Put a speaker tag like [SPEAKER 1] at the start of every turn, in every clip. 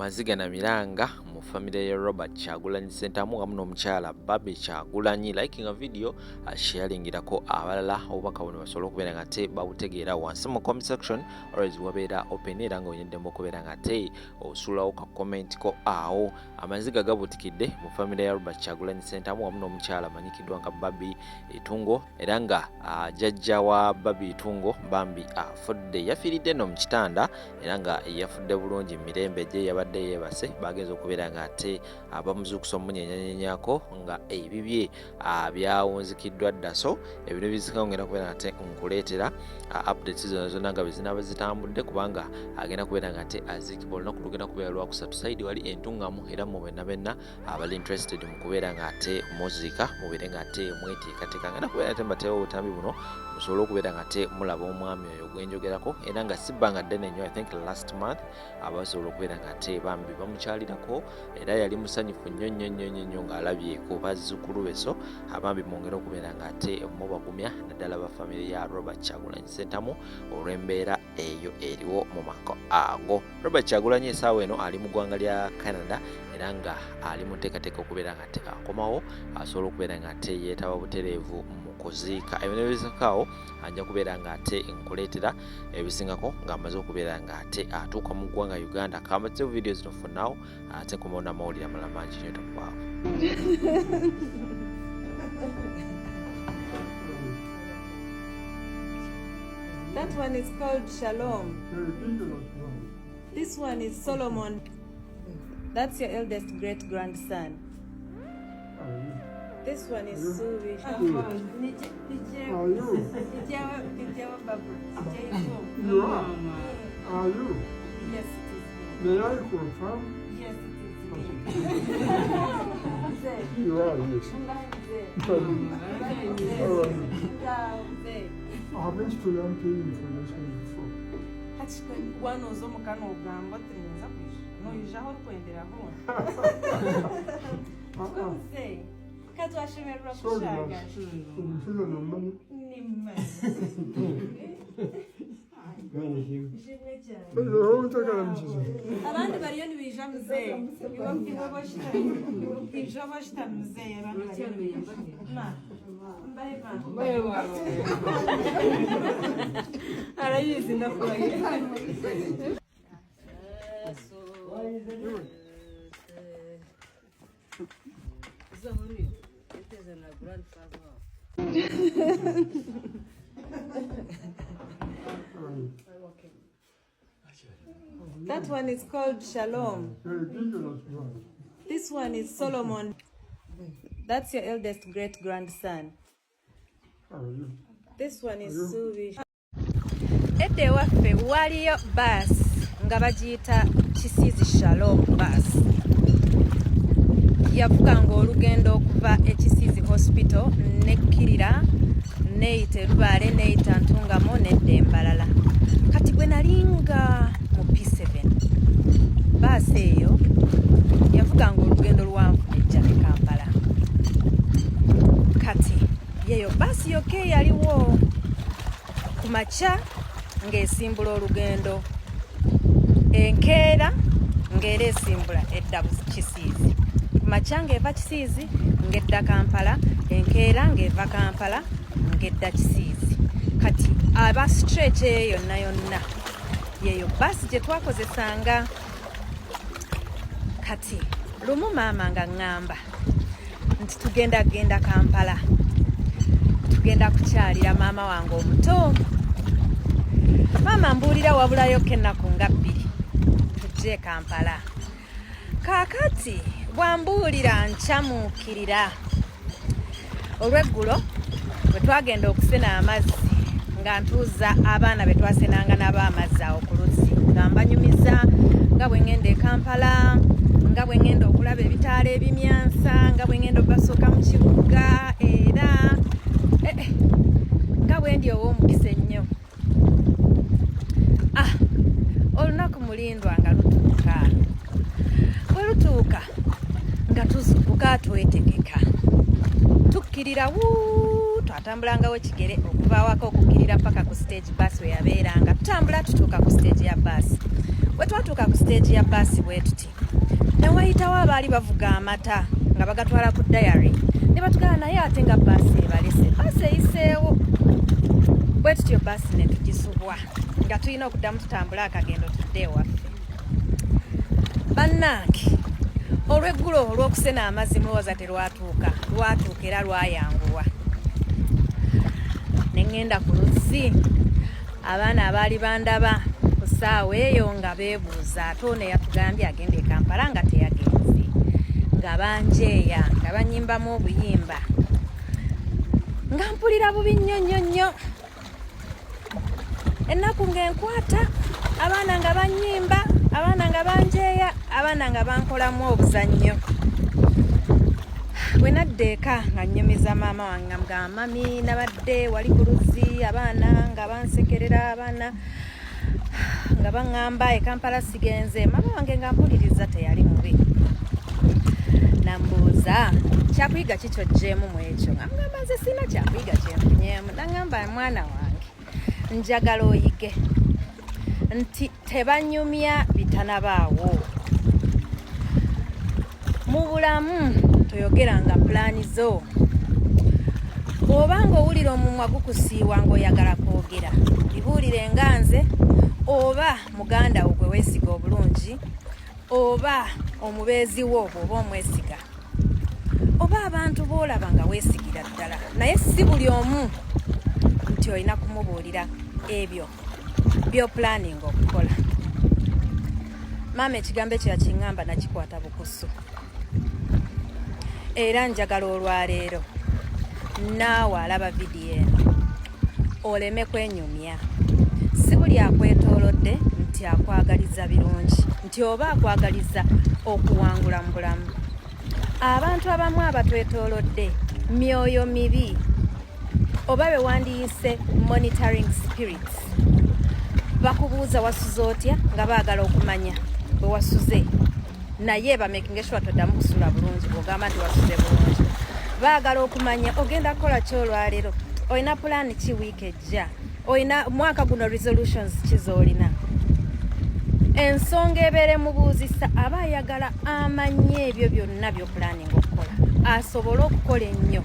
[SPEAKER 1] Amaziga na Miranga mu family ya Robert Kyagulanyi Ssentamu wamu n'omukyala Barbie Kyagulanyi likinga video sharingirako abalala obubaka buno basobola okubeera nga te bawutegeera wansi mu comment section always wabeera open era nga onyeddemu okubeera nga te osulawo ka comment ko awo. Amaziga gabutikidde mu family ya Robert Kyagulanyi Ssentamu wamu n'omukyala amanyikiddwa nga Barbie Itungo era nga jjajja wa Barbie Itungo Bambi afudde yafiiridde no mu kitanda era nga yafudde bulungi mirembe gye yabadde yeebase bagenza okubeera nga ate abamuzuukusa omunyenyanyenyako nga ebibye byawunzikiddwa dda so ebintu bizikongera kubeera nga ate nkuleetera updates zonna nga bezinaba zitambudde kubanga agenda kubeera nga ate aziikibwa olunaku lugenda kubeera lwakusatu saidi wali entungamu era mu benna abali interested mu kubeera nga ate muziika mubeere nga ate mweteekateeka ngenda kubeera ate mbateewo obutambi buno musobole okubeera nga ate mulaba omwami oyo gwenjogerako era nga sibbanga ddene nnyo I think last month abasobola okubeera nga ate bambi bamukyalirako era yali musanyufu nnyo ng'alabye ku bazzukulu be so abambi mwongera okubeera nga ate mubagumya naddala ba family ya Robert Kyagulanyi Ssentamu olw'embeera eyo eriwo mu maka ago. Robert Kyagulanyi essaawa eno ali mu ggwanga lya Canada era nga ali mu nteekateeka okubeera nga ate akomawo asobola okubeera nga ate yeetaba butereevu mu kuziika ebintu ebizikaawo ajja kubeera nga ate nkuleetera ebisingako ng'amaze okubeera nga ate atuuka mu ggwanga Uganda kambatse video zino for now ate kumona mawulire amalala mangi nnyo tokwaavu.
[SPEAKER 2] That one is called Shalom. This one is Solomon. That's your eldest great grandson. This one is Suvi.
[SPEAKER 3] You are? Are you?
[SPEAKER 2] Yes, it is.
[SPEAKER 3] May I confirm?
[SPEAKER 2] Yes, it
[SPEAKER 3] You are, yes. I haven't stolen information before.
[SPEAKER 2] One was Omokano Gamba, no, you shall point it say. Abandi bariyo nibija muzee ibo bashita muzee arayizi ndakurahiye. That one is called Shalom. This one is Solomon. That's your eldest great grandson. This one is Suvi. Ede waffe waliyo bus nga bagiyita Kisizi Shalom bus. Yavuganga olugendo okuva Kisizi Hospital nekkirira neyita Lubaale neyita Ntungamo nedda Embalala. Kati bwe nalinga mu P7 baasi eyo yavuganga olugendo luwanvu nejja ne Kampala. Kati yeyo baasi yokka eyaliwo ku makya ng'esimbula olugendo, enkeera ng'era esimbula edda Kisizi, ku makya ng'eva Kisizi ng'edda Kampala, enkeera ng'eva Kampala ng'edda Kisizi. Kati aba stretch eyo yonna yeyo basi gye twakozesanga. Kati lumu maama nga ŋŋamba nti tugenda Kampala, tugenda kukyalira maama wange omuto. Maama mbuulira wabulayo ennaku nga 2 tujje Kampala. Kaakati bwambuulira nkyamuukirira. Olw'eggulo bwe twagenda okusena amazzi nga ntuuza abaana be twasenanga nabo amazzi awo ku luzzi nga mbanyumiza nga bwe ngenda e Kampala, nga bwe ngenda okulaba ebitaala ebimyansa, nga bwe ngenda obasooka mu kibuga era nga bwe ndi ow'omukisa ennyo. Olunaku mulindwa nga lutuuka. Bwe lutuuka nga tuzuukuka twetegeka. Tukkirira twatambulanga ekigere okuva awaka okukkirira paka ku stage bus we yabeeranga. Tutambula tutuuka ku stage ya bus. Bwe twatuuka ku stage ya bus bwe tuti ne wayitawo abaali bavuga amata nga bagatwala ku diary ne batugala naye ate nga baasi ebalese baasi eyiseewo bwe tutyo baasi ne tugisubwa nga tulina okuddamu tutambula akagendo tudde ewaffe. Bannange olw'eggulo olw'okusena amazzi mulowooza terwatuuka era lwayanguwa ne ŋŋenda ku luzzi abaana abaali bandaba ku ssaawa eyo nga beebuuza ate ono yatugambye agenda e Kampala nga teyagenze nga banjeeya nga banyimbamu obuyimba nga mpulira bubi nnyo ennaku ng'enkwata abaana nga banyimba abaana nga banjeeya abaana nga bankolamu obuzannyo. Bwe nadda eka nga nnyumiza maama wange nga mami nabadde wali ku luzzi abaana nga bansekerera abaana nga baŋŋamba e Kampala sigenze maama wange nga mpuliriza teyali mubi. Nambuuza kyakuyiga kikyogjeemu mu ekyo nga mugamba nze sina kyakuyiga kyenfunyeemu naŋŋamba mwana wange njagala oyige nti tebanyumya bitanabaawo mu bulamu toyogeranga pulaani zo bw'obanga owulira omumwa gukusiiwa ng'oyagala kwogera bibuulire nga nze oba muganda wo gwe weesiga obulungi oba omubeezi wo bw'oba omwesiga oba abantu b'olaba nga weesigira ddala naye si buli omu nti olina kumubuulira ebyo by'opulaninga okukola. Maama ekigambo ekyo yakiŋŋamba nakikwata bukusu era njagala olwaleero naawe alaba vidiyo eno oleme kwenyumya. Si buli akwetoolodde nti akwagaliza birungi nti oba akwagaliza okuwangula mu bulamu. Abantu abamu abatwetoolodde myoyo mibi oba be wandiyise monitoring spirits bakubuuza wasuze otya nga baagala okumanya bwe wasuze naye bamakinge sure toddamu kusula bulungi bw'ogamba nti wasuze bulungi baagala okumanya ogenda kukola ki olwaleero olina pulaani ki wiiki ejja olina mwaka guno resolutions ki z'olina. Ensonga ebeere mubuuzisa aba ayagala amanye ebyo byonna by'opulaninga okukola asobole okukola ennyo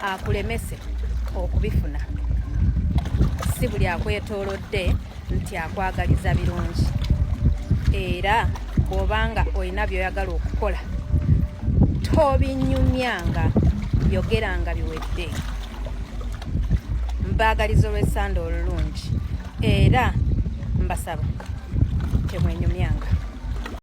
[SPEAKER 2] akulemese okubifuna. Si buli akwetoolodde nti akwagaliza birungi era bw'obanga olina by'oyagala okukola tobinyumyanga yogeranga biwedde. Mbaagaliza olw'essanda olulungi era mbasaba temwenyumyanga.